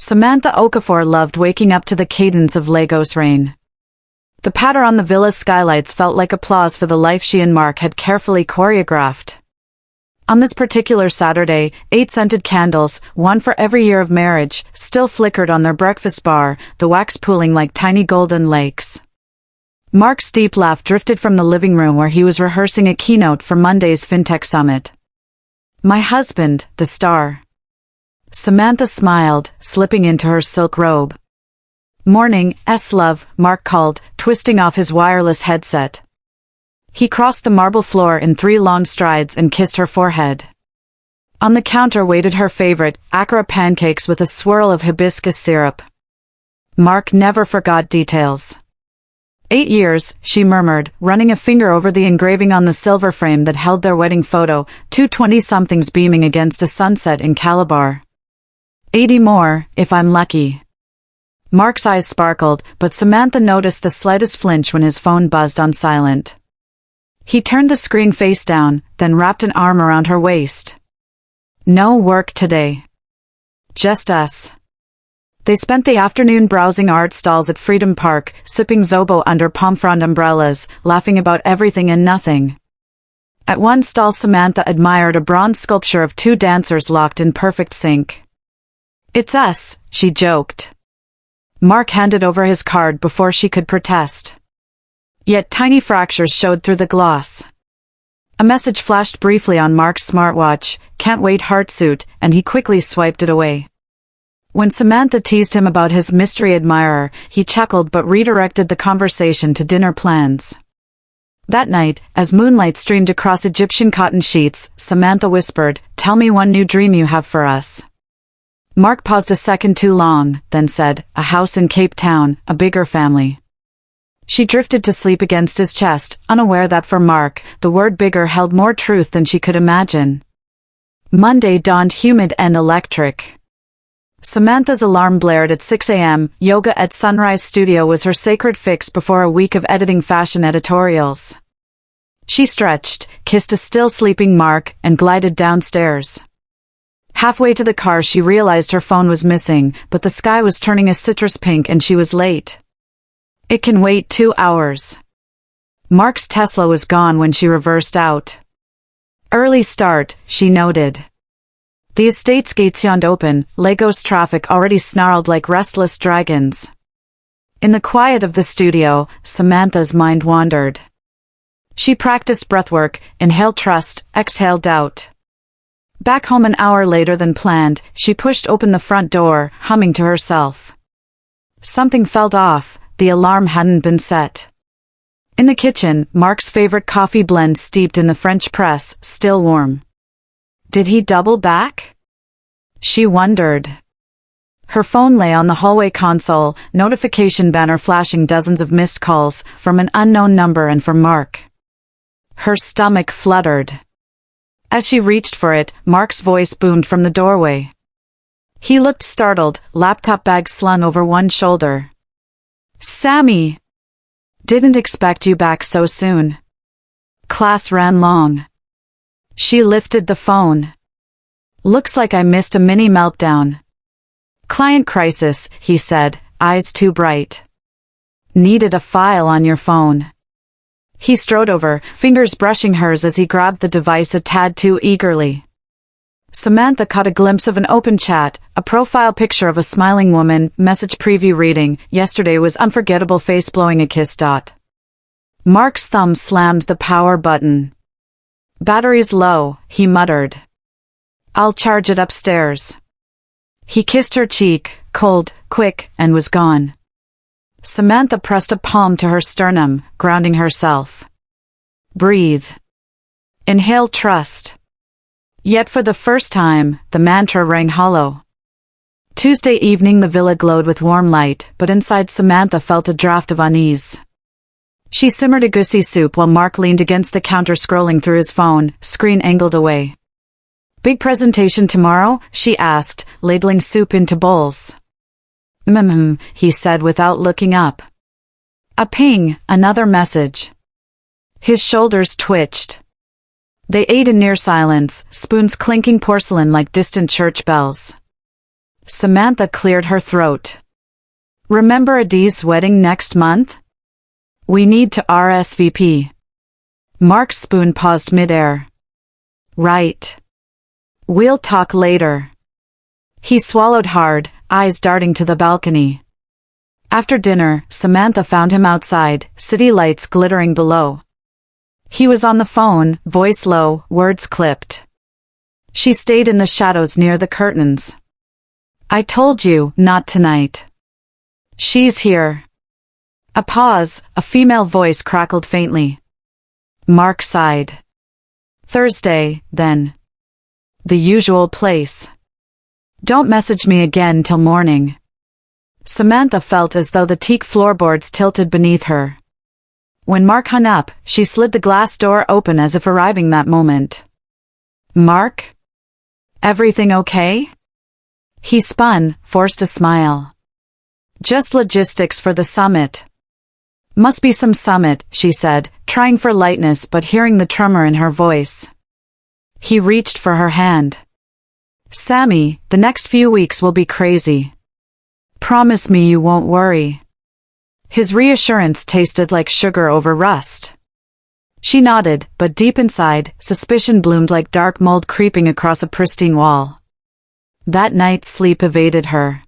Samantha Okafor loved waking up to the cadence of Lagos rain. The patter on the villa's skylights felt like applause for the life she and Mark had carefully choreographed. On this particular Saturday, 8 scented candles, one for every year of marriage, still flickered on their breakfast bar, the wax pooling like tiny golden lakes. Mark's deep laugh drifted from the living room where he was rehearsing a keynote for Monday's FinTech Summit. "My husband, the star." Samantha smiled, slipping into her silk robe. "Morning, love," Mark called, twisting off his wireless headset. He crossed the marble floor in 3 long strides and kissed her forehead. On the counter waited her favorite, Accra pancakes with a swirl of hibiscus syrup. Mark never forgot details. 8 years, she murmured, running a finger over the engraving on the silver frame that held their wedding photo, 2 20-somethings beaming against a sunset in Calabar. 80 more, if I'm lucky. Mark's eyes sparkled, but Samantha noticed the slightest flinch when his phone buzzed on silent. He turned the screen face down, then wrapped an arm around her waist. "No work today. Just us." They spent the afternoon browsing art stalls at Freedom Park, sipping Zobo under palm frond umbrellas, laughing about everything and nothing. At one stall Samantha admired a bronze sculpture of 2 dancers locked in perfect sync. "It's us," she joked. Mark handed over his card before she could protest. Yet tiny fractures showed through the gloss. A message flashed briefly on Mark's smartwatch, "Can't wait heartsuit," and he quickly swiped it away. When Samantha teased him about his mystery admirer, he chuckled but redirected the conversation to dinner plans. That night, as moonlight streamed across Egyptian cotton sheets, Samantha whispered, "Tell me one new dream you have for us." Mark paused a second too long, then said, "A house in Cape Town, a bigger family." She drifted to sleep against his chest, unaware that for Mark, the word bigger held more truth than she could imagine. Monday dawned humid and electric. Samantha's alarm blared at 6 a.m. Yoga at Sunrise Studio was her sacred fix before a week of editing fashion editorials. She stretched, kissed a still sleeping Mark, and glided downstairs. Halfway to the car she realized her phone was missing, but the sky was turning a citrus pink and she was late. It can wait 2 hours. Mark's Tesla was gone when she reversed out. Early start, she noted. The estate's gates yawned open, Lagos traffic already snarled like restless dragons. In the quiet of the studio, Samantha's mind wandered. She practiced breathwork, inhaled trust, exhaled doubt. Back home an hour later than planned, she pushed open the front door, humming to herself. Something felt off. The alarm hadn't been set. In the kitchen, Mark's favorite coffee blend steeped in the French press, still warm. Did he double back? She wondered. Her phone lay on the hallway console, notification banner flashing dozens of missed calls, from an unknown number and from Mark. Her stomach fluttered. As she reached for it, Mark's voice boomed from the doorway. He looked startled, laptop bag slung over one shoulder. "Sammy! Didn't expect you back so soon. Class ran long." She lifted the phone. "Looks like I missed a mini meltdown." "Client crisis," he said, eyes too bright. "Needed a file on your phone." He strode over, fingers brushing hers as he grabbed the device a tad too eagerly. Samantha caught a glimpse of an open chat, a profile picture of a smiling woman, message preview reading, "Yesterday was unforgettable, face blowing a kiss." Mark's thumb slammed the power button. "Battery's low," he muttered. "I'll charge it upstairs." He kissed her cheek, cold, quick, and was gone. Samantha pressed a palm to her sternum, grounding herself. Breathe. Inhale trust. Yet for the first time, the mantra rang hollow. Tuesday evening the villa glowed with warm light, but inside Samantha felt a draft of unease. She simmered a goosey soup while Mark leaned against the counter scrolling through his phone, screen angled away. "Big presentation tomorrow?" she asked, ladling soup into bowls. He said without looking up. A ping, another message. His shoulders twitched. They ate in near silence, spoons clinking porcelain like distant church bells. Samantha cleared her throat. Remember Adi's wedding next month? We need to RSVP. Mark's spoon paused midair. Right. We'll talk later. He swallowed hard, eyes darting to the balcony. After dinner, Samantha found him outside, city lights glittering below. He was on the phone, voice low, words clipped. She stayed in the shadows near the curtains. I told you, not tonight. She's here. A pause, a female voice crackled faintly. Mark sighed. Thursday, then. The usual place. Don't message me again till morning. Samantha felt as though the teak floorboards tilted beneath her. When Mark hung up, she slid the glass door open as if arriving that moment. Mark? Everything okay? He spun, forced a smile. Just logistics for the summit. Must be some summit, she said, trying for lightness but hearing the tremor in her voice. He reached for her hand. Sammy, the next few weeks will be crazy. Promise me you won't worry. His reassurance tasted like sugar over rust. She nodded, but deep inside, suspicion bloomed like dark mold creeping across a pristine wall. That night sleep evaded her.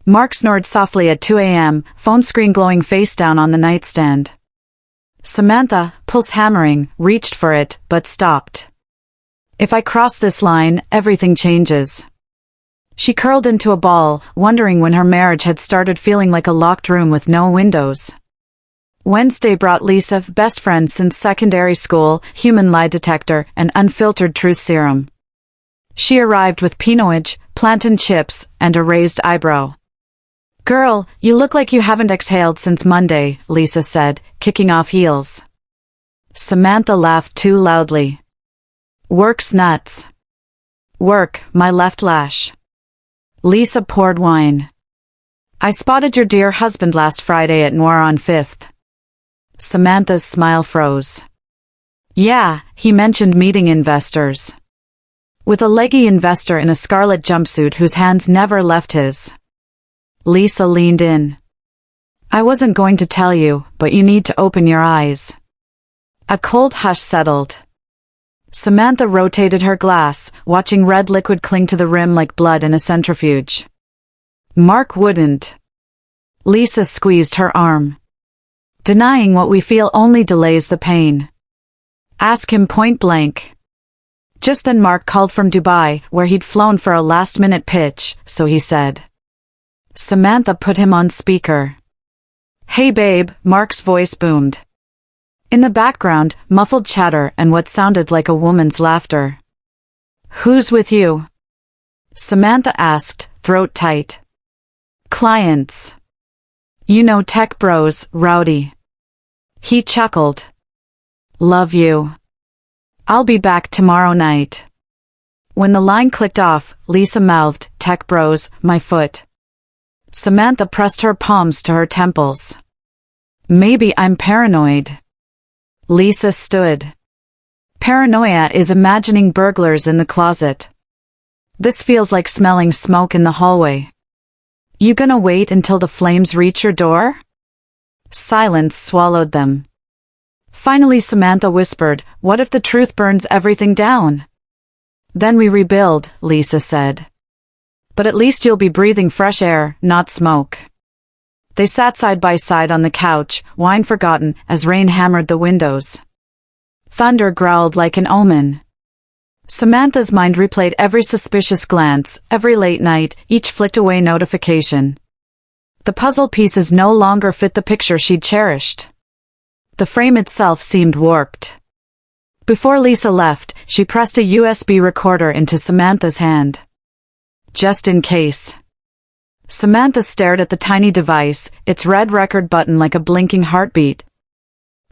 Mark snored softly at 2 a.m., phone screen glowing face down on the nightstand. Samantha, pulse hammering, reached for it, but stopped. If I cross this line, everything changes. She curled into a ball, wondering when her marriage had started feeling like a locked room with no windows. Wednesday brought Lisa, best friend since secondary school, human lie detector, and unfiltered truth serum. She arrived with pinot, plantain chips, and a raised eyebrow. Girl, you look like you haven't exhaled since Monday, Lisa said, kicking off heels. Samantha laughed too loudly. Work's nuts. Work, my left lash. Lisa poured wine. I spotted your dear husband last Friday at Noir on 5th. Samantha's smile froze. Yeah, he mentioned meeting investors. With a leggy investor in a scarlet jumpsuit whose hands never left his. Lisa leaned in. I wasn't going to tell you, but you need to open your eyes. A cold hush settled. Samantha rotated her glass, watching red liquid cling to the rim like blood in a centrifuge. Mark wouldn't. Lisa squeezed her arm. Denying what we feel only delays the pain. Ask him point blank. Just then Mark called from Dubai, where he'd flown for a last-minute pitch, so he said. Samantha put him on speaker. Hey babe, Mark's voice boomed. In the background, muffled chatter and what sounded like a woman's laughter. Who's with you? Samantha asked, throat tight. Clients. You know tech bros, rowdy. He chuckled. Love you. I'll be back tomorrow night. When the line clicked off, Lisa mouthed, tech bros, my foot. Samantha pressed her palms to her temples. Maybe I'm paranoid. Lisa stood. Paranoia is imagining burglars in the closet. This feels like smelling smoke in the hallway. You gonna wait until the flames reach your door? Silence swallowed them. Finally Samantha whispered, what if the truth burns everything down? Then we rebuild, Lisa said. But at least you'll be breathing fresh air, not smoke. They sat side by side on the couch, wine forgotten, as rain hammered the windows. Thunder growled like an omen. Samantha's mind replayed every suspicious glance, every late night, each flicked away notification. The puzzle pieces no longer fit the picture she'd cherished. The frame itself seemed warped. Before Lisa left, she pressed a USB recorder into Samantha's hand. Just in case. Samantha stared at the tiny device, its red record button like a blinking heartbeat.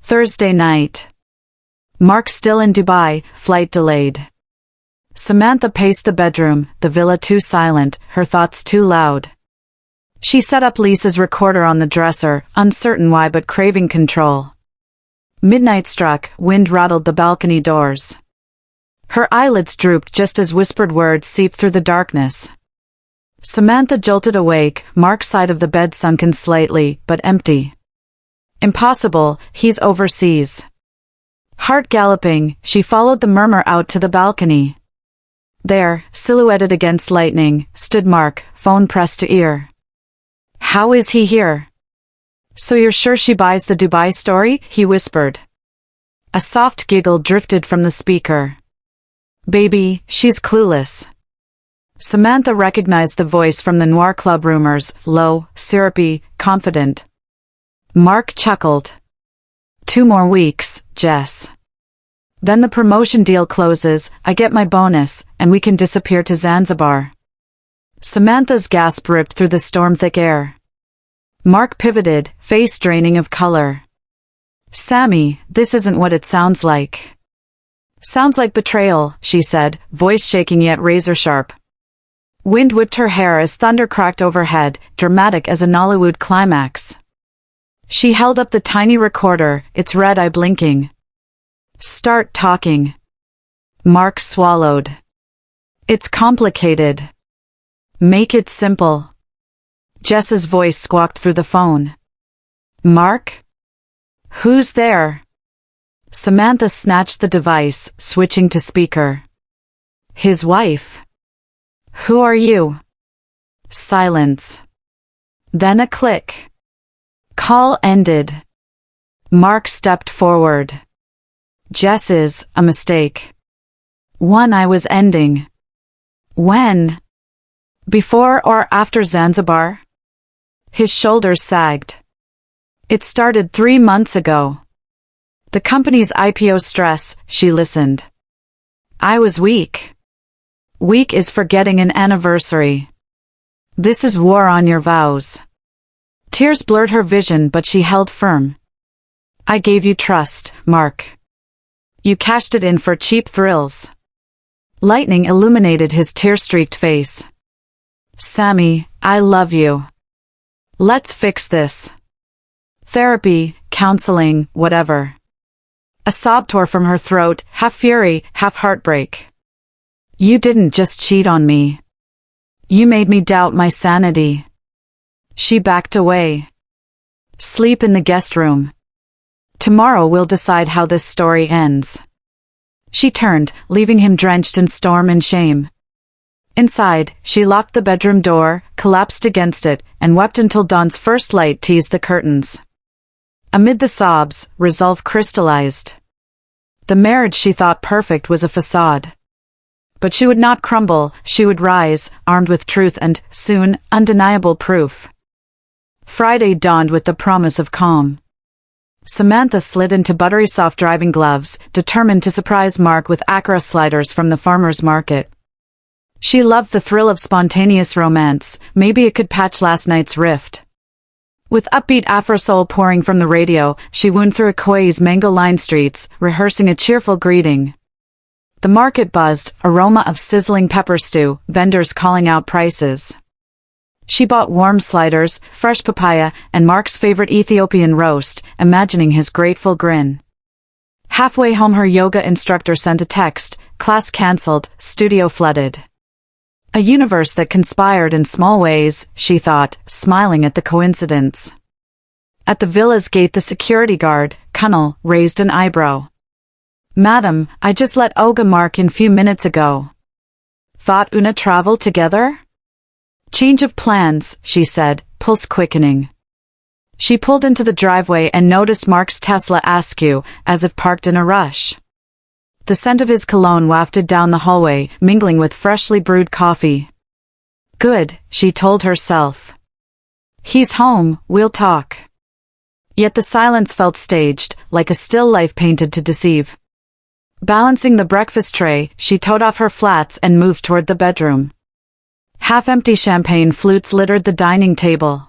Thursday night. Mark still in Dubai, flight delayed. Samantha paced the bedroom, the villa too silent, her thoughts too loud. She set up Lisa's recorder on the dresser, uncertain why but craving control. Midnight struck, wind rattled the balcony doors. Her eyelids drooped just as whispered words seeped through the darkness. Samantha jolted awake, Mark's side of the bed sunken slightly, but empty. Impossible, he's overseas. Heart galloping, she followed the murmur out to the balcony. There, silhouetted against lightning, stood Mark, phone pressed to ear. How is he here? So you're sure she buys the Dubai story? He whispered. A soft giggle drifted from the speaker. Baby, she's clueless. Samantha recognized the voice from the Noir Club rumors, low, syrupy, confident. Mark chuckled. 2 more weeks, Jess. Then the promotion deal closes, I get my bonus, and we can disappear to Zanzibar. Samantha's gasp ripped through the storm-thick air. Mark pivoted, face draining of color. Sammy, this isn't what it sounds like. Sounds like betrayal, she said, voice shaking yet razor-sharp. Wind whipped her hair as thunder cracked overhead, dramatic as a Nollywood climax. She held up the tiny recorder, its red eye blinking. Start talking. Mark swallowed. It's complicated. Make it simple. Jess's voice squawked through the phone. Mark? Who's there? Samantha snatched the device, switching to speaker. His wife. Who are you? Silence. Then a click. Call ended. Mark stepped forward. Jess is a mistake. One I was ending. When? Before or after Zanzibar? His shoulders sagged. It started 3 months ago. The company's IPO stress, she listened. I was weak. Weak is forgetting an anniversary. This is war on your vows. Tears blurred her vision but she held firm. I gave you trust, Mark. You cashed it in for cheap thrills. Lightning illuminated his tear-streaked face. Sammy, I love you. Let's fix this. Therapy, counseling, whatever. A sob tore from her throat, half fury, half heartbreak. You didn't just cheat on me. You made me doubt my sanity. She backed away. Sleep in the guest room. Tomorrow we'll decide how this story ends. She turned, leaving him drenched in storm and shame. Inside, she locked the bedroom door, collapsed against it, and wept until dawn's first light teased the curtains. Amid the sobs, resolve crystallized. The marriage she thought perfect was a facade. But she would not crumble, she would rise, armed with truth and, soon, undeniable proof. Friday dawned with the promise of calm. Samantha slid into buttery soft driving gloves, determined to surprise Mark with Accra sliders from the farmer's market. She loved the thrill of spontaneous romance, maybe it could patch last night's rift. With upbeat Afro-soul pouring from the radio, she wound through Ikoyi's mango-lined streets, rehearsing a cheerful greeting. The market buzzed, aroma of sizzling pepper stew, vendors calling out prices. She bought warm sliders, fresh papaya, and Mark's favorite Ethiopian roast, imagining his grateful grin. Halfway home her yoga instructor sent a text, class cancelled, studio flooded. A universe that conspired in small ways, she thought, smiling at the coincidence. At the villa's gate the security guard, Kunal, raised an eyebrow. Madam, I just let Olga Mark in few minutes ago. Thought Una travel together? Change of plans, she said, pulse quickening. She pulled into the driveway and noticed Mark's Tesla Askew, as if parked in a rush. The scent of his cologne wafted down the hallway, mingling with freshly brewed coffee. Good, she told herself. He's home, we'll talk. Yet the silence felt staged, like a still life painted to deceive. Balancing the breakfast tray, she towed off her flats and moved toward the bedroom. Half-empty champagne flutes littered the dining table.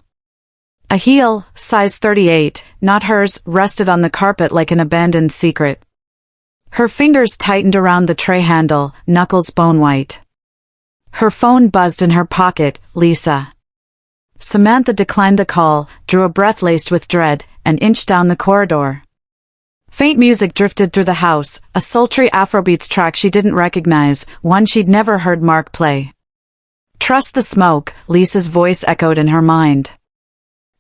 A heel, size 38, not hers, rested on the carpet like an abandoned secret. Her fingers tightened around the tray handle, knuckles bone-white. Her phone buzzed in her pocket, Lisa. Samantha declined the call, drew a breath laced with dread, and inched down the corridor. Faint music drifted through the house, a sultry Afrobeats track she didn't recognize, one she'd never heard Mark play. Trust the smoke, Lisa's voice echoed in her mind.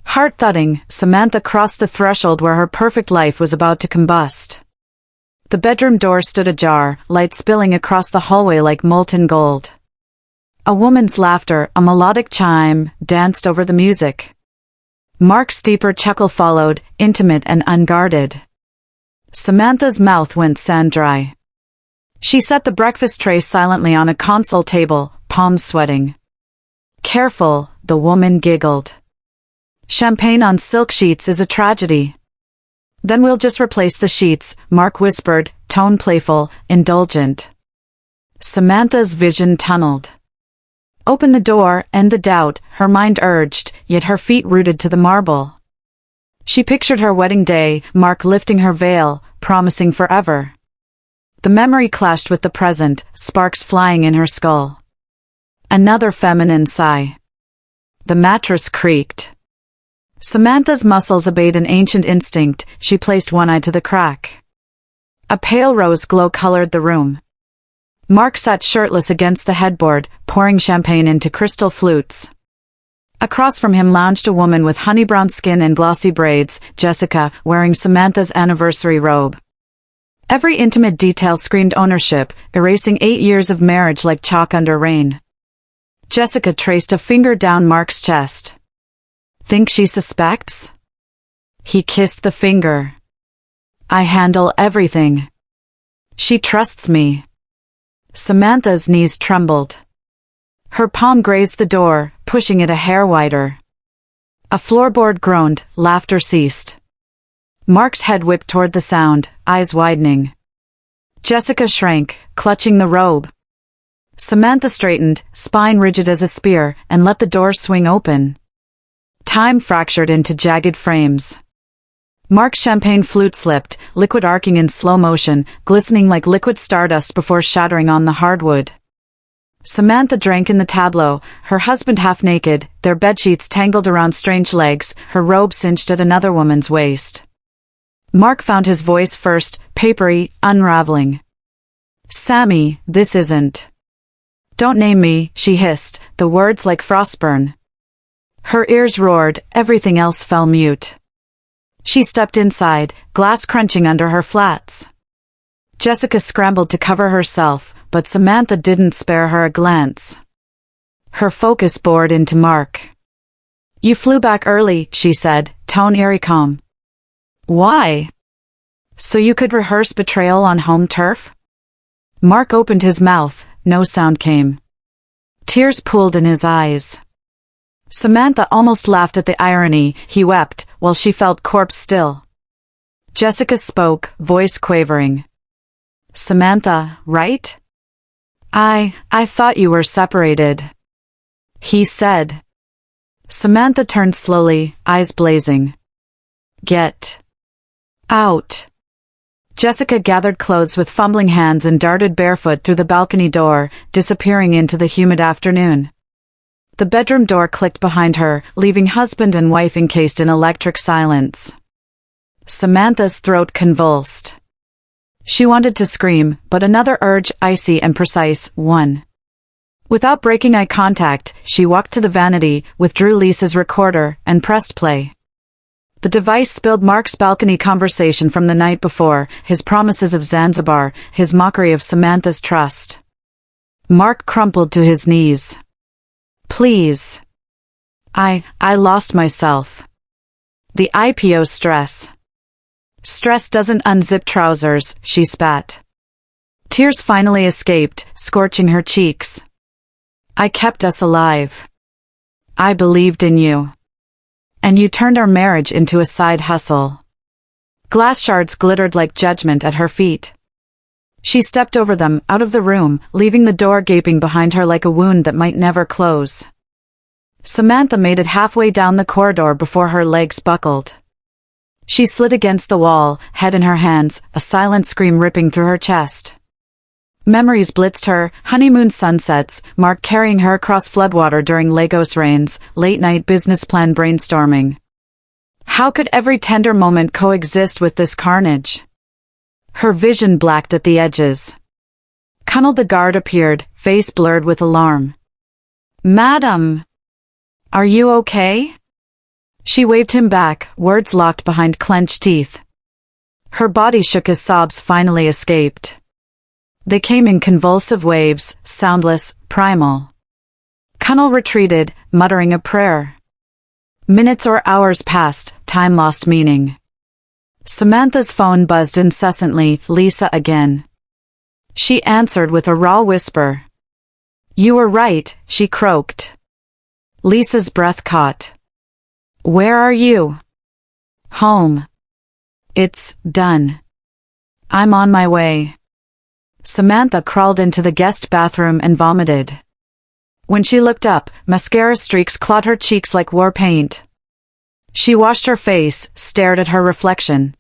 Heart thudding, Samantha crossed the threshold where her perfect life was about to combust. The bedroom door stood ajar, light spilling across the hallway like molten gold. A woman's laughter, a melodic chime, danced over the music. Mark's deeper chuckle followed, intimate and unguarded. Samantha's mouth went sand-dry. She set the breakfast tray silently on a console table, palms sweating. Careful, the woman giggled. Champagne on silk sheets is a tragedy. Then we'll just replace the sheets, Mark whispered, tone playful, indulgent. Samantha's vision tunneled. Open the door, end the doubt, her mind urged, yet her feet rooted to the marble. She pictured her wedding day, Mark lifting her veil, promising forever. The memory clashed with the present, sparks flying in her skull. Another feminine sigh. The mattress creaked. Samantha's muscles obeyed an ancient instinct, she placed one eye to the crack. A pale rose glow colored the room. Mark sat shirtless against the headboard, pouring champagne into crystal flutes. Across from him lounged a woman with honey-brown skin and glossy braids, Jessica, wearing Samantha's anniversary robe. Every intimate detail screamed ownership, erasing 8 years of marriage like chalk under rain. Jessica traced a finger down Mark's chest. Think she suspects? He kissed the finger. I handle everything. She trusts me. Samantha's knees trembled. Her palm grazed the door, pushing it a hair wider. A floorboard groaned, laughter ceased. Mark's head whipped toward the sound, eyes widening. Jessica shrank, clutching the robe. Samantha straightened, spine rigid as a spear, and let the door swing open. Time fractured into jagged frames. Mark's champagne flute slipped, liquid arcing in slow motion, glistening like liquid stardust before shattering on the hardwood. Samantha drank in the tableau, her husband half naked, their bedsheets tangled around strange legs, her robe cinched at another woman's waist. Mark found his voice first, papery, unraveling. Sammy, this isn't. Don't name me, she hissed, the words like frostburn. Her ears roared, everything else fell mute. She stepped inside, glass crunching under her flats. Jessica scrambled to cover herself, but Samantha didn't spare her a glance. Her focus bored into Mark. You flew back early, she said, tone eerie calm. Why? So you could rehearse betrayal on home turf? Mark opened his mouth, no sound came. Tears pooled in his eyes. Samantha almost laughed at the irony, he wept, while she felt corpse still. Jessica spoke, voice quavering. Samantha, right? I thought you were separated. He said. Samantha turned slowly, eyes blazing. Get out. Jessica gathered clothes with fumbling hands and darted barefoot through the balcony door, disappearing into the humid afternoon. The bedroom door clicked behind her, leaving husband and wife encased in electric silence. Samantha's throat convulsed. She wanted to scream, but another urge, icy and precise, won. Without breaking eye contact, she walked to the vanity, withdrew Lisa's recorder, and pressed play. The device spilled Mark's balcony conversation from the night before, his promises of Zanzibar, his mockery of Samantha's trust. Mark crumpled to his knees. Please. I lost myself. The IPO stress. Stress doesn't unzip trousers, she spat. Tears finally escaped, scorching her cheeks. I kept us alive. I believed in you. And you turned our marriage into a side hustle. Glass shards glittered like judgment at her feet. She stepped over them, out of the room, leaving the door gaping behind her like a wound that might never close. Samantha made it halfway down the corridor before her legs buckled. She slid against the wall, head in her hands, a silent scream ripping through her chest. Memories blitzed her, honeymoon sunsets, Mark carrying her across floodwater during Lagos rains, late-night business plan brainstorming. How could every tender moment coexist with this carnage? Her vision blacked at the edges. Connell the guard appeared, face blurred with alarm. Madam! Are you okay? She waved him back, words locked behind clenched teeth. Her body shook as sobs finally escaped. They came in convulsive waves, soundless, primal. Connell retreated, muttering a prayer. Minutes or hours passed, time lost meaning. Samantha's phone buzzed incessantly, Lisa again. She answered with a raw whisper. You were right, she croaked. Lisa's breath caught. Where are you? Home. It's done. I'm on my way. Samantha crawled into the guest bathroom and vomited. When she looked up, mascara streaks clawed her cheeks like war paint. She washed her face, stared at her reflection.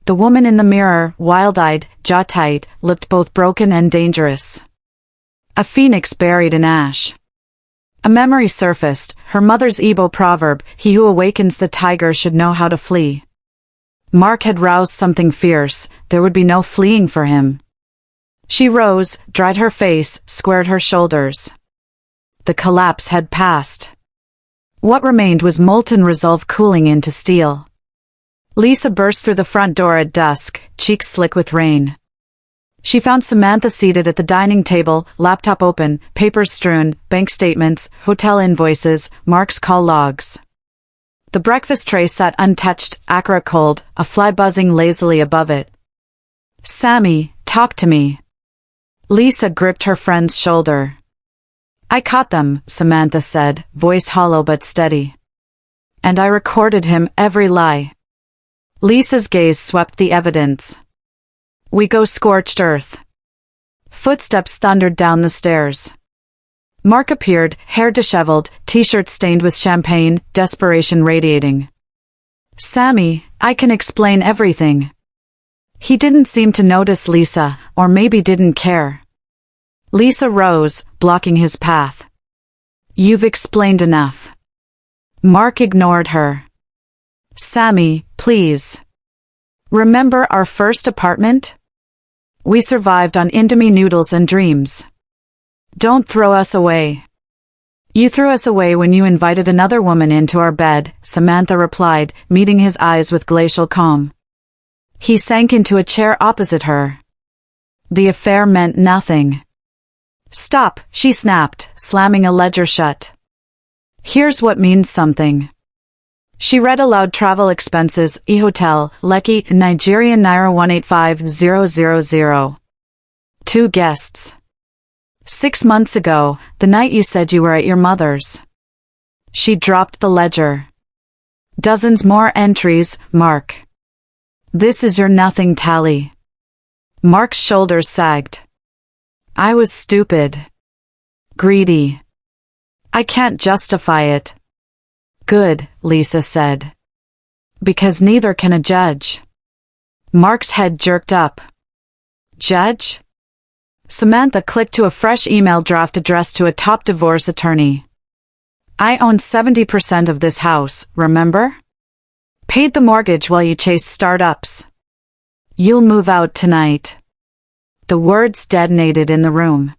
The woman in the mirror, wild-eyed, jaw tight, looked both broken and dangerous. A phoenix buried in ash. A memory surfaced, her mother's Igbo proverb, he who awakens the tiger should know how to flee. Mark had roused something fierce, there would be no fleeing for him. She rose, dried her face, squared her shoulders. The collapse had passed. What remained was molten resolve cooling into steel. Lisa burst through the front door at dusk, cheeks slick with rain. She found Samantha seated at the dining table, laptop open, papers strewn, bank statements, hotel invoices, Mark's call logs. The breakfast tray sat untouched, acra cold, a fly buzzing lazily above it. Sammy, talk to me. Lisa gripped her friend's shoulder. I caught them, Samantha said, voice hollow but steady. And I recorded him, every lie. Lisa's gaze swept the evidence. We go scorched earth. Footsteps thundered down the stairs. Mark appeared, hair disheveled, t-shirt stained with champagne, desperation radiating. Sammy, I can explain everything. He didn't seem to notice Lisa, or maybe didn't care. Lisa rose, blocking his path. You've explained enough. Mark ignored her. Sammy, please. Remember our first apartment? We survived on Indomie noodles and dreams. Don't throw us away. You threw us away when you invited another woman into our bed, Samantha replied, meeting his eyes with glacial calm. He sank into a chair opposite her. The affair meant nothing. Stop, she snapped, slamming a ledger shut. Here's what means something. She read aloud travel expenses, e-hotel, Lekki, Nigerian Naira 185000. 2 guests. 6 months ago, the night you said you were at your mother's. She dropped the ledger. Dozens more entries, Mark. This is your nothing tally. Mark's shoulders sagged. I was stupid. Greedy. I can't justify it. Good, Lisa said. Because neither can a judge. Mark's head jerked up. Judge? Samantha clicked to a fresh email draft addressed to a top divorce attorney. I own 70% of this house, remember? Paid the mortgage while you chased startups. You'll move out tonight. The words detonated in the room.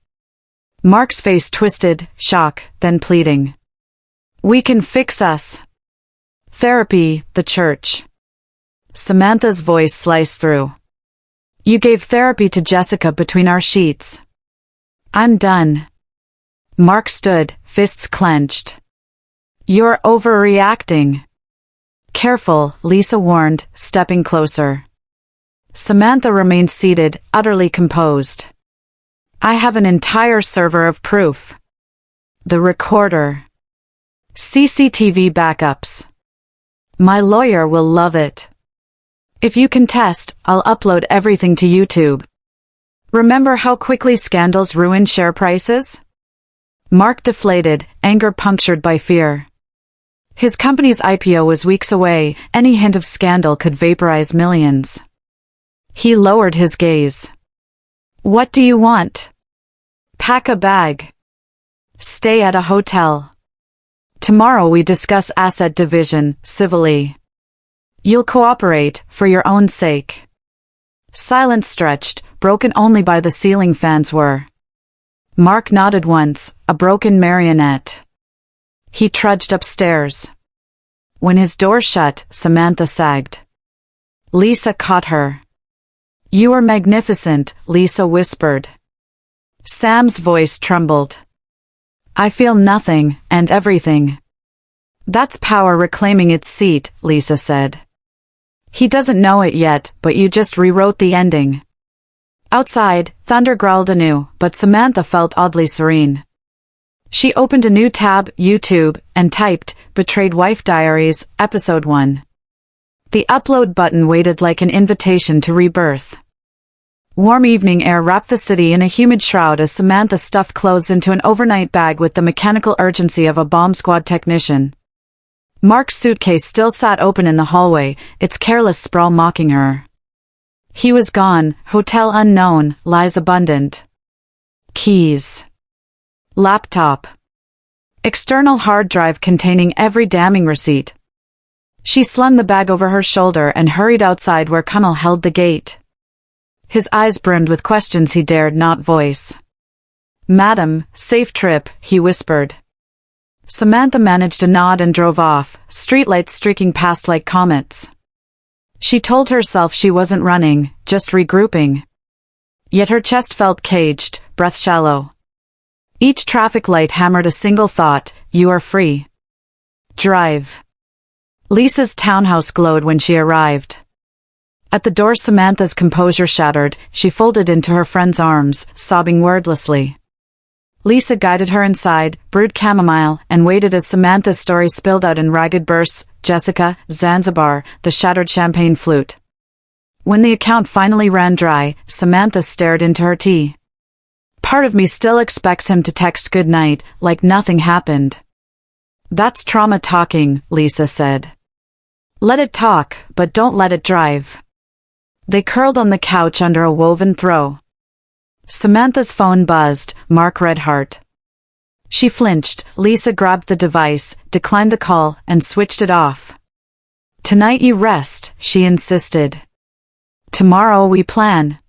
Mark's face twisted, shock, then pleading. We can fix us. Therapy, the church. Samantha's voice sliced through. You gave therapy to Jessica between our sheets. I'm done. Mark stood, fists clenched. You're overreacting. Careful, Lisa warned, stepping closer. Samantha remained seated, utterly composed. I have an entire server of proof. The recorder. CCTV backups. My lawyer will love it. If you contest, I'll upload everything to YouTube. Remember how quickly scandals ruin share prices? Mark deflated, anger punctured by fear. His company's IPO was weeks away, any hint of scandal could vaporize millions. He lowered his gaze. What do you want? Pack a bag. Stay at a hotel. Tomorrow we discuss asset division, civilly. You'll cooperate, for your own sake. Silence stretched, broken only by the ceiling fans were. Mark nodded once, a broken marionette. He trudged upstairs. When his door shut, Samantha sagged. Lisa caught her. "You are magnificent," Lisa whispered. Sam's voice trembled. "I feel nothing, and everything." "That's power reclaiming its seat," Lisa said. "He doesn't know it yet, but you just rewrote the ending." Outside, thunder growled anew, but Samantha felt oddly serene. She opened a new tab, YouTube, and typed, "Betrayed Wife Diaries, Episode 1. The upload button waited like an invitation to rebirth. Warm evening air wrapped the city in a humid shroud as Samantha stuffed clothes into an overnight bag with the mechanical urgency of a bomb squad technician. Mark's suitcase still sat open in the hallway, its careless sprawl mocking her. He was gone, hotel unknown, lies abundant. Keys. Laptop. External hard drive containing every damning receipt. She slung the bag over her shoulder and hurried outside where Connell held the gate. His eyes brimmed with questions he dared not voice. "Madam, safe trip," he whispered. Samantha managed a nod and drove off, streetlights streaking past like comets. She told herself she wasn't running, just regrouping. Yet her chest felt caged, breath shallow. Each traffic light hammered a single thought: you are free. Drive. Lisa's townhouse glowed when she arrived. At the door, Samantha's composure shattered. She folded into her friend's arms, sobbing wordlessly. Lisa guided her inside, brewed chamomile, and waited as Samantha's story spilled out in ragged bursts: Jessica, Zanzibar, the shattered champagne flute. When the account finally ran dry, Samantha stared into her tea. Part of me still expects him to text good night, like nothing happened. "That's trauma talking," Lisa said. "Let it talk, but don't let it drive." They curled on the couch under a woven throw. Samantha's phone buzzed. Mark read heart. She flinched. Lisa grabbed the device, declined the call, and switched it off. "Tonight you rest," she insisted. "Tomorrow we plan."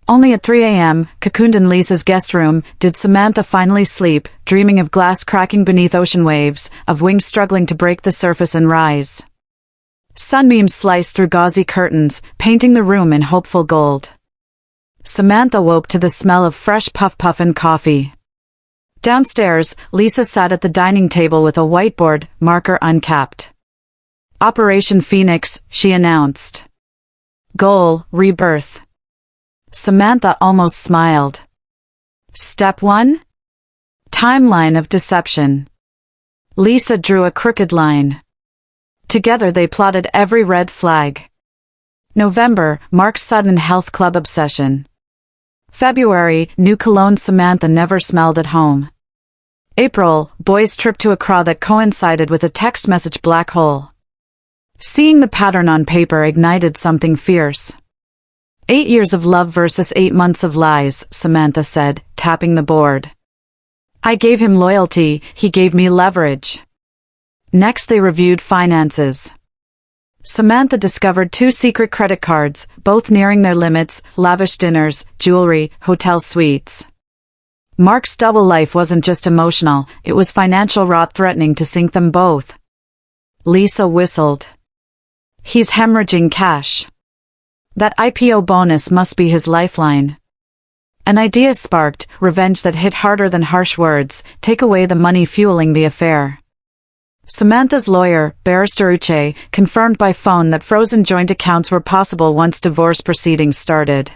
Only at 3 a.m., cocooned in Lisa's guest room, did Samantha finally sleep, dreaming of glass cracking beneath ocean waves, of wings struggling to break the surface and rise. Sunbeams sliced through gauzy curtains, painting the room in hopeful gold. Samantha woke to the smell of fresh puff and coffee. Downstairs, Lisa sat at the dining table with a whiteboard, marker uncapped. "Operation Phoenix," she announced. "Goal, rebirth." Samantha almost smiled. Step 1? Timeline of deception. Lisa drew a crooked line. Together they plotted every red flag. November, Mark's sudden health club obsession. February, new cologne Samantha never smelled at home. April, boys' trip to Accra that coincided with a text message black hole. Seeing the pattern on paper ignited something fierce. 8 years of love versus 8 months of lies, Samantha said, tapping the board. I gave him loyalty, he gave me leverage. Next they reviewed finances. Samantha discovered 2 secret credit cards, both nearing their limits: lavish dinners, jewelry, hotel suites. Mark's double life wasn't just emotional, it was financial rot threatening to sink them both. Lisa whistled. He's hemorrhaging cash. That IPO bonus must be his lifeline. An idea sparked, revenge that hit harder than harsh words: take away the money fueling the affair. Samantha's lawyer, Barrister Uche, confirmed by phone that frozen joint accounts were possible once divorce proceedings started.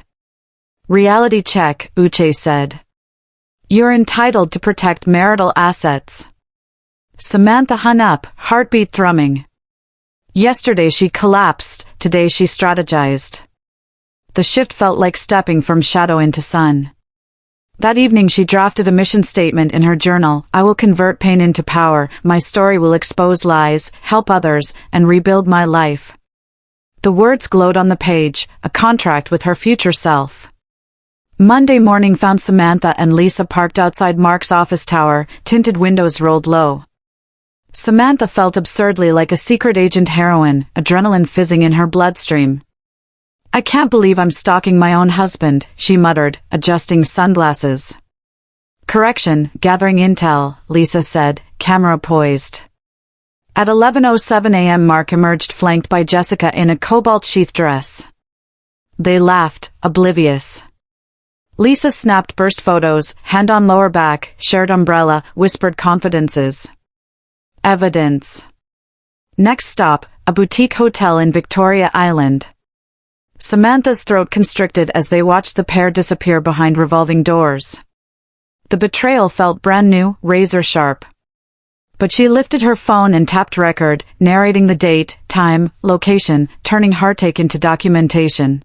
Reality check, Uche said. You're entitled to protect marital assets. Samantha hung up, heartbeat thrumming. Yesterday she collapsed, today she strategized. The shift felt like stepping from shadow into sun. That evening she drafted a mission statement in her journal: I will convert pain into power, my story will expose lies, help others, and rebuild my life. The words glowed on the page, a contract with her future self. Monday morning found Samantha and Lisa parked outside Mark's office tower, tinted windows rolled low. Samantha felt absurdly like a secret agent heroine, adrenaline fizzing in her bloodstream. I can't believe I'm stalking my own husband, she muttered, adjusting sunglasses. Correction, gathering intel, Lisa said, camera poised. At 11:07 a.m. Mark emerged flanked by Jessica in a cobalt sheath dress. They laughed, oblivious. Lisa snapped burst photos, hand on lower back, shared umbrella, whispered confidences. Evidence. Next stop, a boutique hotel in Victoria Island. Samantha's throat constricted as they watched the pair disappear behind revolving doors. The betrayal felt brand new, razor sharp. But she lifted her phone and tapped record, narrating the date, time, location, turning heartache into documentation.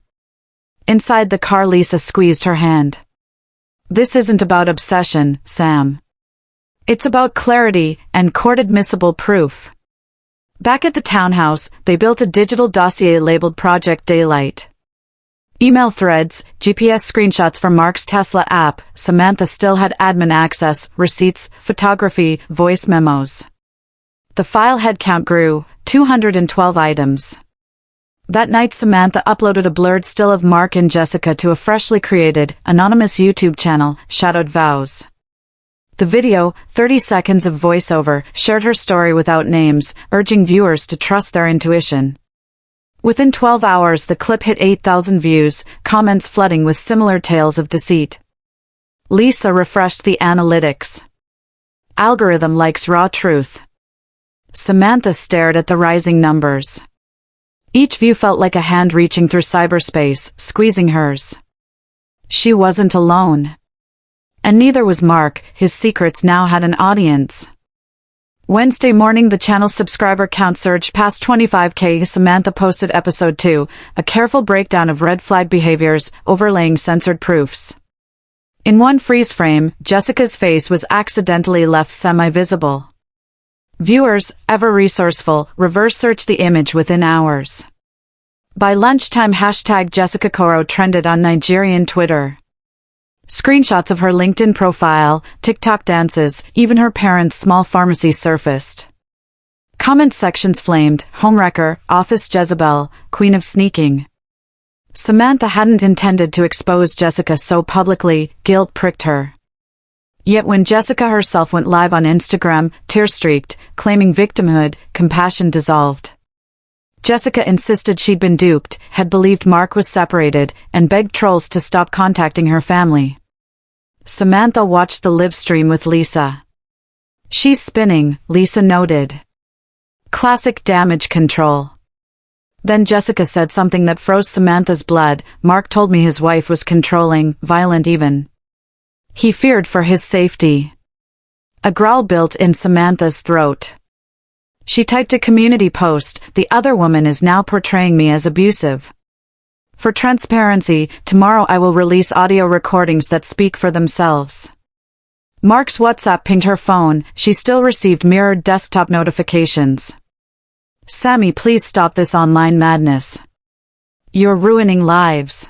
Inside the car, Lisa squeezed her hand. This isn't about obsession, Sam. It's about clarity and court-admissible proof. Back at the townhouse, they built a digital dossier labeled Project Daylight. Email threads, GPS screenshots from Mark's Tesla app. Samantha still had admin access, receipts, photography, voice memos. The file head count grew, 212 items. That night Samantha uploaded a blurred still of Mark and Jessica to a freshly created, anonymous YouTube channel, Shadowed Vows. The video, 30 seconds of voiceover, shared her story without names, urging viewers to trust their intuition. Within 12 hours the clip hit 8,000 views, comments flooding with similar tales of deceit. Lisa refreshed the analytics. Algorithm likes raw truth. Samantha stared at the rising numbers. Each view felt like a hand reaching through cyberspace, squeezing hers. She wasn't alone. And neither was Mark, his secrets now had an audience. Wednesday morning the channel's subscriber count surged past 25,000. Samantha posted episode 2, a careful breakdown of red flag behaviors, overlaying censored proofs. In one freeze frame, Jessica's face was accidentally left semi-visible. Viewers, ever resourceful, reverse searched the image within hours. By lunchtime #Jessica Koro trended on Nigerian Twitter. Screenshots of her LinkedIn profile, TikTok dances, even her parents' small pharmacy surfaced. Comment sections flamed, homewrecker, office Jezebel, queen of sneaking. Samantha hadn't intended to expose Jessica so publicly, guilt pricked her. Yet when Jessica herself went live on Instagram, tear-streaked, claiming victimhood, compassion dissolved. Jessica insisted she'd been duped, had believed Mark was separated, and begged trolls to stop contacting her family. Samantha watched the live stream with Lisa. She's spinning, Lisa noted. Classic damage control. Then Jessica said something that froze Samantha's blood. Mark told me his wife was controlling, violent even. He feared for his safety. A growl built in Samantha's throat. She typed a community post, the other woman is now portraying me as abusive. For transparency, tomorrow I will release audio recordings that speak for themselves. Mark's WhatsApp pinged her phone, she still received mirrored desktop notifications. Sammy, please stop this online madness. You're ruining lives.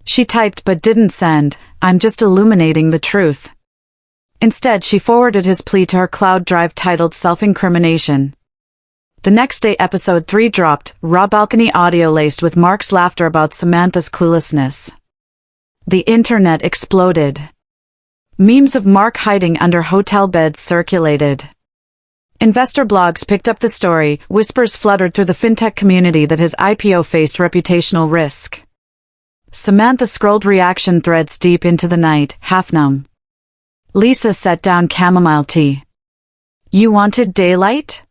She typed but didn't send, I'm just illuminating the truth. Instead she forwarded his plea to her cloud drive titled Self-Incrimination. The next day episode 3 dropped, raw balcony audio laced with Mark's laughter about Samantha's cluelessness. The internet exploded. Memes of Mark hiding under hotel beds circulated. Investor blogs picked up the story, whispers fluttered through the fintech community that his IPO faced reputational risk. Samantha scrolled reaction threads deep into the night, half numb. Lisa set down chamomile tea. You wanted daylight?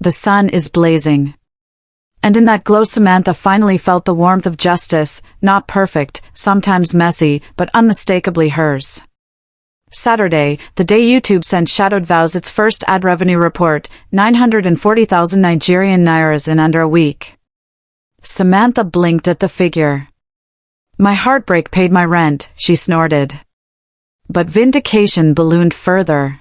The sun is blazing. And in that glow Samantha finally felt the warmth of justice, not perfect, sometimes messy, but unmistakably hers. Saturday, the day YouTube sent Shadowed Vows its first ad revenue report, 940,000 Nigerian nairas in under a week. Samantha blinked at the figure. My heartbreak paid my rent, she snorted. But vindication ballooned further.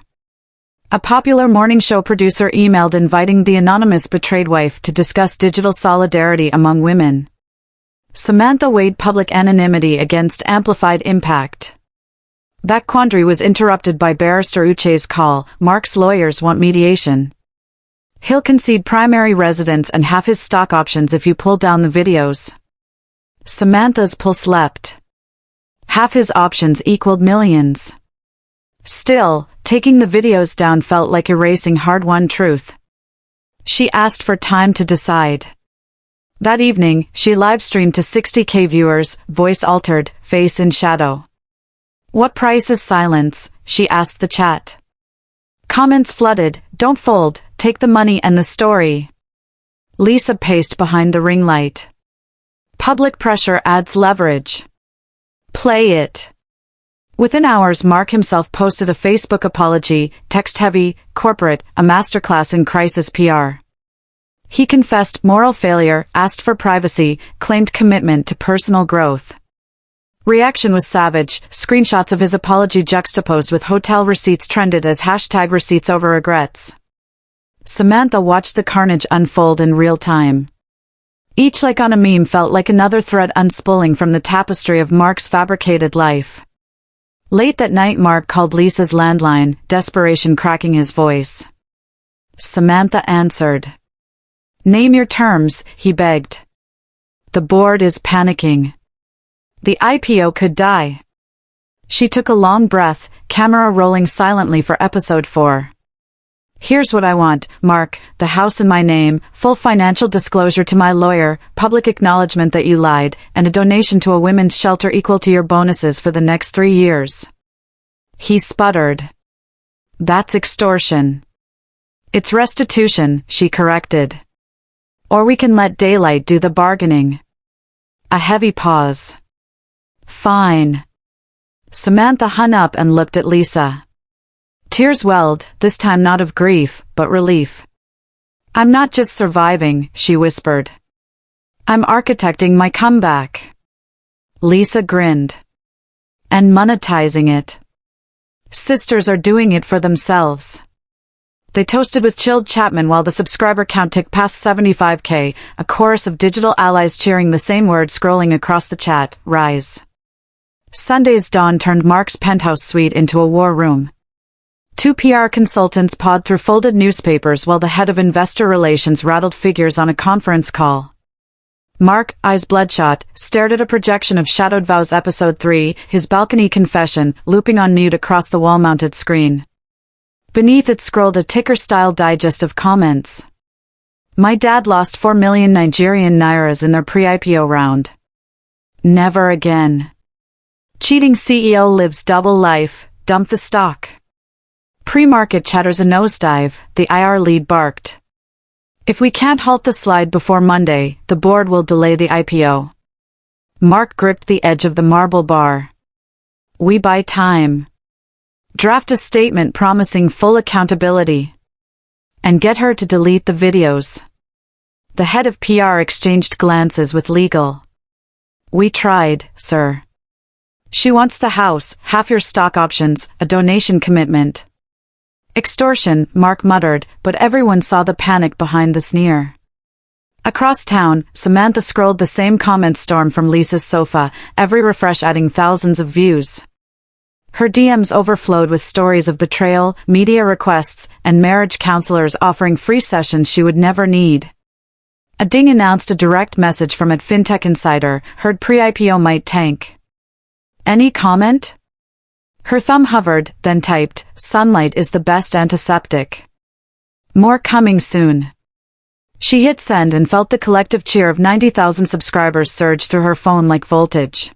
A popular morning show producer emailed inviting the anonymous betrayed wife to discuss digital solidarity among women. Samantha weighed public anonymity against amplified impact. That quandary was interrupted by barrister Uche's call. Mark's lawyers want mediation. He'll concede primary residence and half his stock options if you pull down the videos. Samantha's pulse leapt. Half his options equaled millions. Still, taking the videos down felt like erasing hard-won truth. She asked for time to decide. That evening, she live-streamed to 60K viewers, voice altered, face in shadow. "What price is silence?" she asked the chat. Comments flooded, "Don't fold, take the money and the story." Lisa paced behind the ring light. Public pressure adds leverage. Play it. Within hours, Mark himself posted a Facebook apology, text-heavy, corporate, a masterclass in crisis PR. He confessed moral failure, asked for privacy, claimed commitment to personal growth. Reaction was savage. Screenshots of his apology juxtaposed with hotel receipts trended as #receipts over regrets. Samantha watched the carnage unfold in real time. Each like on a meme felt like another thread unspooling from the tapestry of Mark's fabricated life. Late that night, Mark called Lisa's landline, desperation cracking his voice. Samantha answered. "Name your terms," he begged. "The board is panicking. The IPO could die." She took a long breath, camera rolling silently for episode 4. "Here's what I want, Mark: the house in my name, full financial disclosure to my lawyer, public acknowledgement that you lied, and a donation to a women's shelter equal to your bonuses for the next 3 years. He sputtered. "That's extortion." "It's restitution," she corrected. "Or we can let daylight do the bargaining." A heavy pause. "Fine." Samantha hung up and looked at Lisa. Tears welled, this time not of grief, but relief. "I'm not just surviving," she whispered. "I'm architecting my comeback." Lisa grinned. "And monetizing it." Sisters are doing it for themselves. They toasted with chilled Chapman while the subscriber count ticked past 75K, a chorus of digital allies cheering the same word scrolling across the chat, "Rise." Sunday's dawn turned Mark's penthouse suite into a war room. 2 PR consultants pawed through folded newspapers while the head of investor relations rattled figures on a conference call. Mark, eyes bloodshot, stared at a projection of Shadowed Vows Episode 3, his balcony confession, looping on mute across the wall-mounted screen. Beneath it scrolled a ticker-style digest of comments. "My dad lost 4 million Nigerian nairas in their pre-IPO round. Never again. Cheating CEO lives double life, dump the stock." Pre-market chatters a nosedive, the IR lead barked. "If we can't halt the slide before Monday, the board will delay the IPO." Mark gripped the edge of the marble bar. "We buy time. Draft a statement promising full accountability. And get her to delete the videos." The head of PR exchanged glances with legal. "We tried, sir. She wants the house, half your stock options, a donation commitment." "Extortion," Mark muttered, but everyone saw the panic behind the sneer. Across town, Samantha scrolled the same comment storm from Lisa's sofa, every refresh adding thousands of views. Her DMs overflowed with stories of betrayal, media requests, and marriage counselors offering free sessions she would never need. A ding announced a direct message from a fintech insider, heard pre-IPO might tank. "Any comment?" Her thumb hovered, then typed, "Sunlight is the best antiseptic. More coming soon." She hit send and felt the collective cheer of 90,000 subscribers surge through her phone like voltage.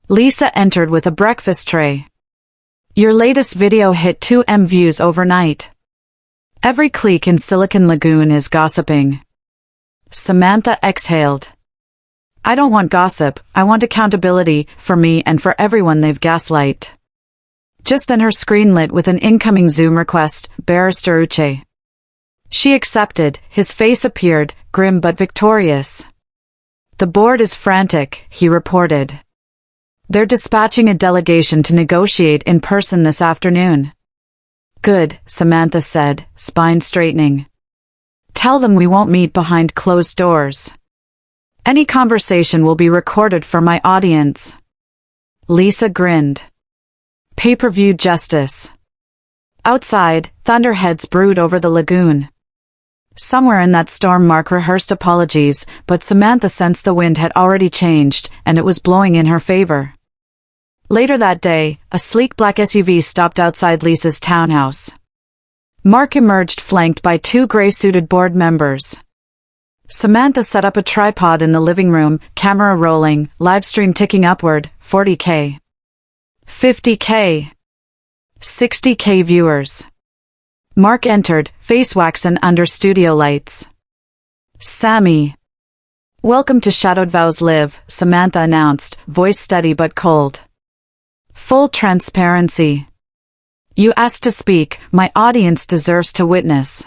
Lisa entered with a breakfast tray. "Your latest video hit 2M views overnight. Every clique in Silicon Lagoon is gossiping." Samantha exhaled. "I don't want gossip, I want accountability, for me and for everyone they've gaslight." Just then her screen lit with an incoming Zoom request, Barrister Uche. She accepted, his face appeared, grim but victorious. "The board is frantic," he reported. "They're dispatching a delegation to negotiate in person this afternoon." "Good," Samantha said, spine straightening. "Tell them we won't meet behind closed doors. Any conversation will be recorded for my audience." Lisa grinned. Pay-per-view justice. Outside, thunderheads brewed over the lagoon. Somewhere in that storm Mark rehearsed apologies, but Samantha sensed the wind had already changed, and it was blowing in her favor. Later that day, a sleek black SUV stopped outside Lisa's townhouse. Mark emerged flanked by two gray-suited board members. Samantha set up a tripod in the living room, camera rolling, livestream ticking upward, 40K. 50K. 60K viewers. Mark entered, face waxen under studio lights. Sammy. Welcome to Shadowed Vows Live, Samantha announced, voice steady but cold. Full transparency. You asked to speak, my audience deserves to witness.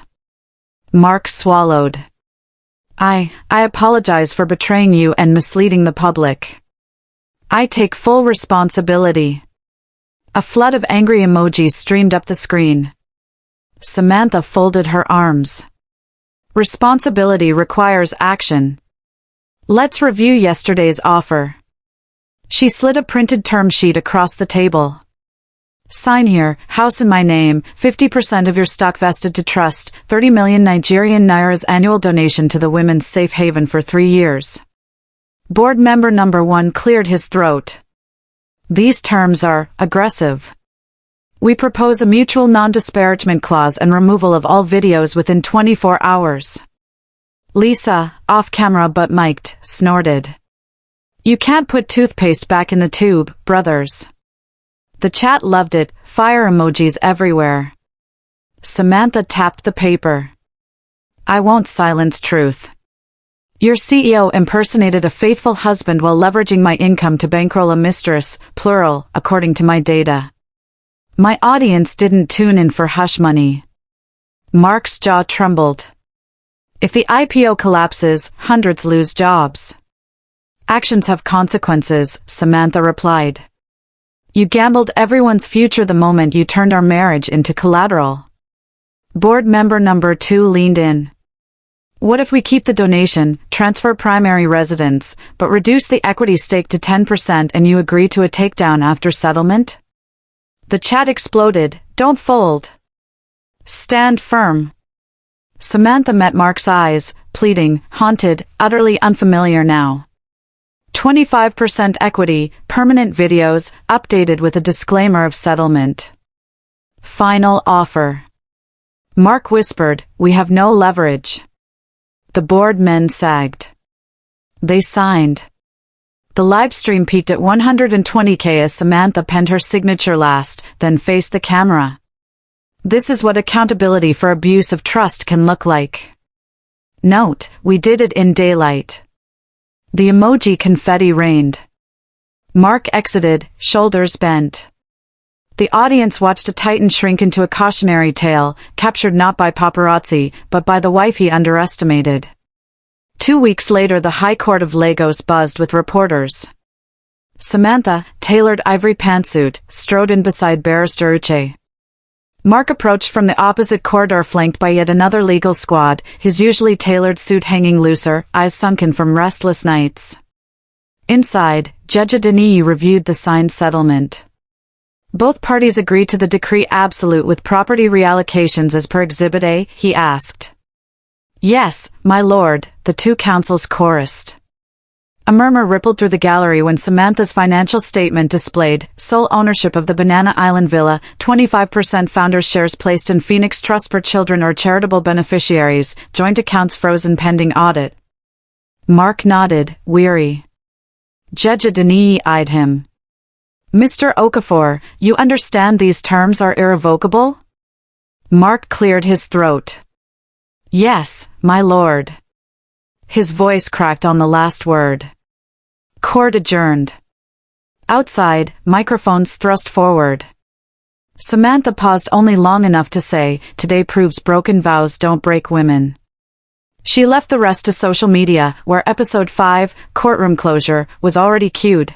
Mark swallowed. I apologize for betraying you and misleading the public. I take full responsibility. A flood of angry emojis streamed up the screen. Samantha folded her arms. Responsibility requires action. Let's review yesterday's offer. She slid a printed term sheet across the table. Sign here, house in my name, 50% of your stock vested to trust, 30 million Nigerian Nairas annual donation to the Women's Safe Haven for 3 years. Board member number 1 cleared his throat. These terms are aggressive. We propose a mutual non-disparagement clause and removal of all videos within 24 hours. Lisa, off camera but mic'd, snorted. You can't put toothpaste back in the tube, brothers. The chat loved it, fire emojis everywhere. Samantha tapped the paper. I won't silence truth. Your CEO impersonated a faithful husband while leveraging my income to bankroll a mistress, plural, according to my data. My audience didn't tune in for hush money. Mark's jaw trembled. If the IPO collapses, hundreds lose jobs. Actions have consequences, Samantha replied. You gambled everyone's future the moment you turned our marriage into collateral. Board member number 2 leaned in. What if we keep the donation, transfer primary residence, but reduce the equity stake to 10% and you agree to a takedown after settlement? The chat exploded. Don't fold. Stand firm. Samantha met Mark's eyes, pleading, haunted, utterly unfamiliar now. 25% equity, permanent videos, updated with a disclaimer of settlement. Final offer. Mark whispered, we have no leverage. The board men sagged. They signed. The livestream peaked at 120K as Samantha penned her signature last, then faced the camera. This is what accountability for abuse of trust can look like. Note, we did it in daylight. The emoji confetti rained. Mark exited, shoulders bent. The audience watched a titan shrink into a cautionary tale, captured not by paparazzi, but by the wife he underestimated. 2 weeks later, the High Court of Lagos buzzed with reporters. Samantha, tailored ivory pantsuit, strode in beside Barrister Uche. Mark approached from the opposite corridor flanked by yet another legal squad, his usually tailored suit hanging looser, eyes sunken from restless nights. Inside, Judge Adeniyi reviewed the signed settlement. Both parties agreed to the decree absolute with property reallocations as per Exhibit A, he asked. Yes, my lord, the two counsels chorused. A murmur rippled through the gallery when Samantha's financial statement displayed sole ownership of the Banana Island Villa, 25% founders' shares placed in Phoenix Trust for children or charitable beneficiaries, joint accounts frozen pending audit. Mark nodded, weary. Judge Adeniyi eyed him. Mr. Okafor, you understand these terms are irrevocable? Mark cleared his throat. Yes, my lord. His voice cracked on the last word. Court adjourned. Outside, microphones thrust forward. Samantha paused only long enough to say, today proves broken vows don't break women. She left the rest to social media, where episode 5, Courtroom Closure, was already queued.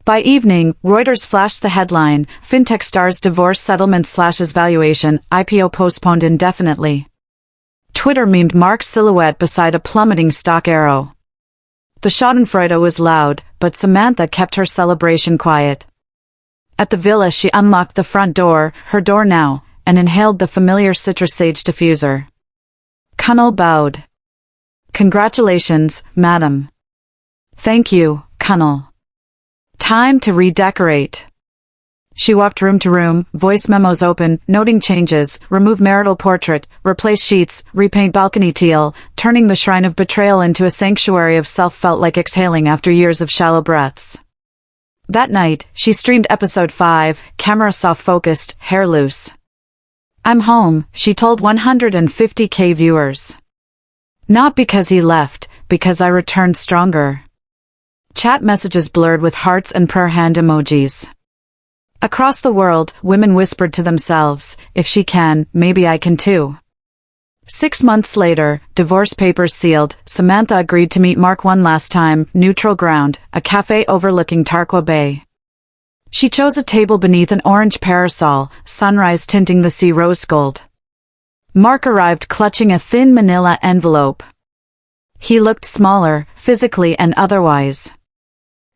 By evening, Reuters flashed the headline, FinTech stars divorce settlement slashes valuation, IPO postponed indefinitely. Twitter memed Mark's silhouette beside a plummeting stock arrow. The schadenfreude was loud, but Samantha kept her celebration quiet. At the villa she unlocked the front door, her door now, and inhaled the familiar citrus sage diffuser. Kunal bowed. Congratulations, madam. Thank you, Kunal. Time to redecorate. She walked room to room, voice memos open, noting changes, remove marital portrait, replace sheets, repaint balcony teal, turning the shrine of betrayal into a sanctuary of self felt like exhaling after years of shallow breaths. That night, she streamed episode 5, camera soft-focused, hair loose. I'm home, she told 150K viewers. Not because he left, because I returned stronger. Chat messages blurred with hearts and prayer hand emojis. Across the world, women whispered to themselves, if she can, maybe I can too. 6 months later, divorce papers sealed, Samantha agreed to meet Mark one last time, neutral ground, a cafe overlooking Tarqua Bay. She chose a table beneath an orange parasol, sunrise tinting the sea rose gold. Mark arrived clutching a thin manila envelope. He looked smaller, physically and otherwise.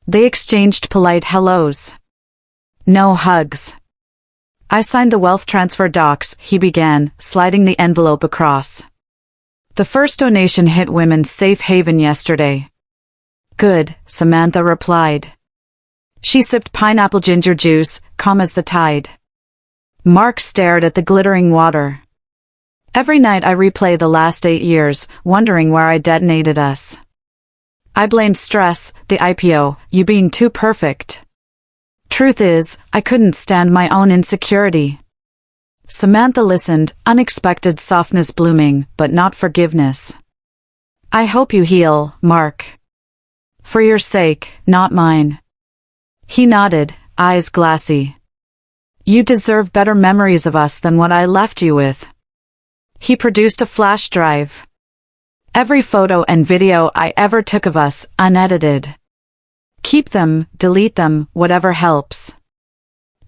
They exchanged polite hellos. No hugs. I signed the wealth transfer docs, he began, sliding the envelope across. The first donation hit women's safe haven yesterday. Good, Samantha replied. She sipped pineapple ginger juice, calm as the tide. Mark stared at the glittering water. Every night I replay the last 8 years, wondering where I detonated us. I blamed stress, the IPO, you being too perfect. Truth is, I couldn't stand my own insecurity. Samantha listened, unexpected softness blooming, but not forgiveness. I hope you heal, Mark. For your sake, not mine. He nodded, eyes glassy. You deserve better memories of us than what I left you with. He produced a flash drive. Every photo and video I ever took of us, unedited. Keep them, delete them, whatever helps.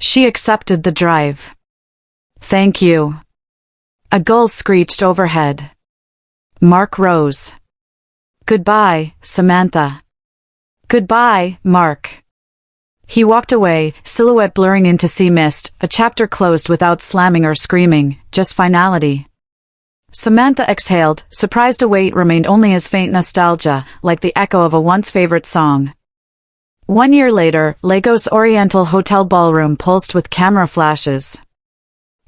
She accepted the drive. Thank you. A gull screeched overhead. Mark rose. Goodbye, Samantha. Goodbye, Mark. He walked away, silhouette blurring into sea mist, a chapter closed without slamming or screaming, just finality. Samantha exhaled, surprised a weight remained only as faint nostalgia, like the echo of a once-favorite song. 1 year later, Lagos Oriental Hotel ballroom pulsed with camera flashes.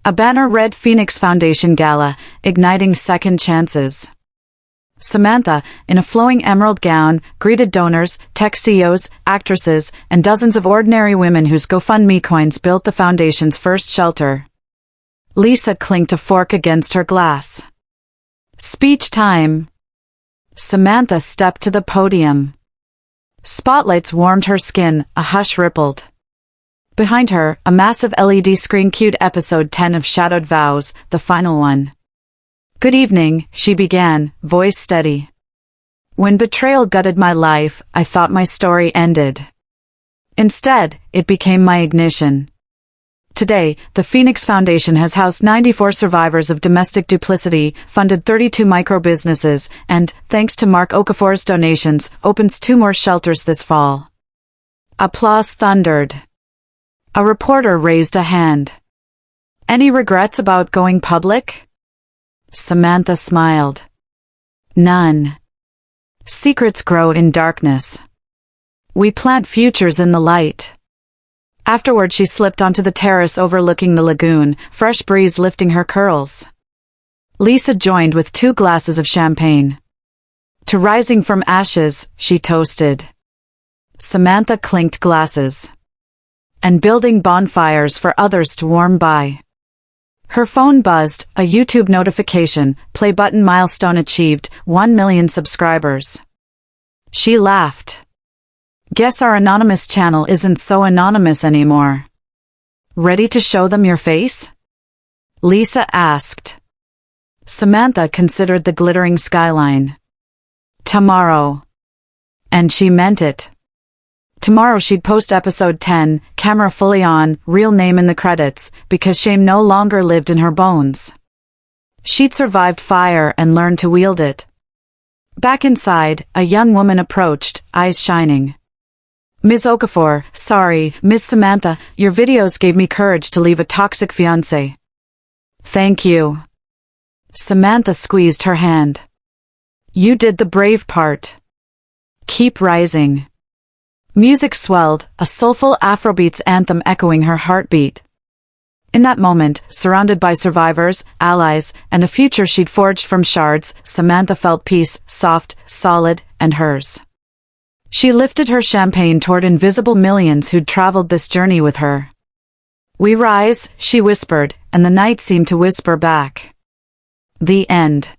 A banner read Phoenix Foundation Gala, igniting second chances. Samantha, in a flowing emerald gown, greeted donors, tech CEOs, actresses, and dozens of ordinary women whose GoFundMe coins built the foundation's first shelter. Lisa clinked a fork against her glass. Speech time. Samantha stepped to the podium. Spotlights warmed her skin, a hush rippled. Behind her, a massive LED screen cued episode 10 of Shadowed Vows, the final one. Good evening, she began, voice steady. When betrayal gutted my life, I thought my story ended. Instead, it became my ignition. Today, the Phoenix Foundation has housed 94 survivors of domestic duplicity, funded 32 micro-businesses, and, thanks to Mark Okafor's donations, opens 2 more shelters this fall. Applause thundered. A reporter raised a hand. Any regrets about going public? Samantha smiled. None. Secrets grow in darkness. We plant futures in the light. Afterward she slipped onto the terrace overlooking the lagoon, fresh breeze lifting her curls. Lisa joined with 2 glasses of champagne. To rising from ashes, she toasted. Samantha clinked glasses. And building bonfires for others to warm by. Her phone buzzed, a YouTube notification, play button milestone achieved, 1 million subscribers. She laughed. Guess our anonymous channel isn't so anonymous anymore. Ready to show them your face? Lisa asked. Samantha considered the glittering skyline. Tomorrow. And she meant it. Tomorrow she'd post episode 10, camera fully on, real name in the credits, because shame no longer lived in her bones. She'd survived fire and learned to wield it. Back inside, a young woman approached, eyes shining. Ms. Okafor, sorry, Miss Samantha, your videos gave me courage to leave a toxic fiancé. Thank you. Samantha squeezed her hand. You did the brave part. Keep rising. Music swelled, a soulful Afrobeats anthem echoing her heartbeat. In that moment, surrounded by survivors, allies, and a future she'd forged from shards, Samantha felt peace, soft, solid, and hers. She lifted her champagne toward invisible millions who'd traveled this journey with her. "We rise," she whispered, and the night seemed to whisper back. The end.